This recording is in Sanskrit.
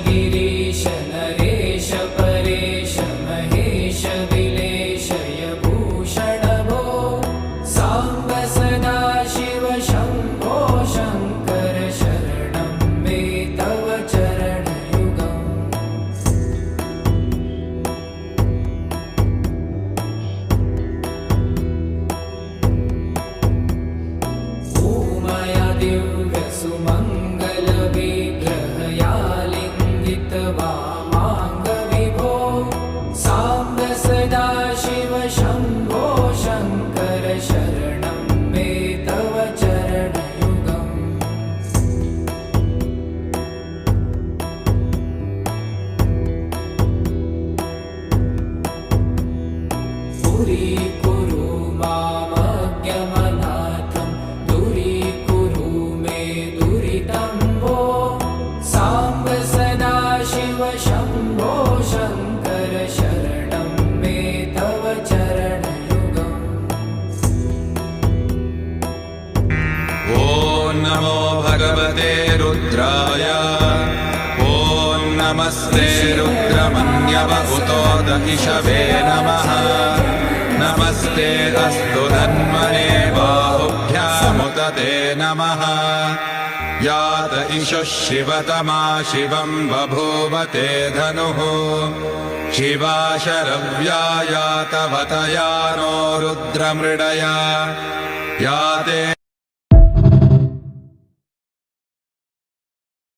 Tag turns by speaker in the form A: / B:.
A: गिरीश नरेश परेश महेश विलेशय भूषण भो साम्ब सदा शिव शम्भो शङ्कर शरणं मे तव चरणयुगम्। ऊमया दिव्यसुमङ्गलविग्रहया वामाङ्गविभो साम्ब सदा शिव शम्भो शङ्कर शरणं मे तव चरणयुगम्। दूरीकुरु मामज्ञमनाथं दूरीकुरु मे दुरितं भो साम्ब सदा शिव शम्भो शङ्कर शरणं मे तव चरणयुगम्।
B: ॐ नमो भगवते रुद्राय ॐ नमस्ते रुद्रमन्यवहुतोद इषवे नमः। नमस्ते अस्तु धन्वने बाहुभ्यामुत ते नमः। यात इषुः शिवतमा शिवं बभूव ते धनुः शिवा शरव्या यातवतया नो रुद्रमृडया याते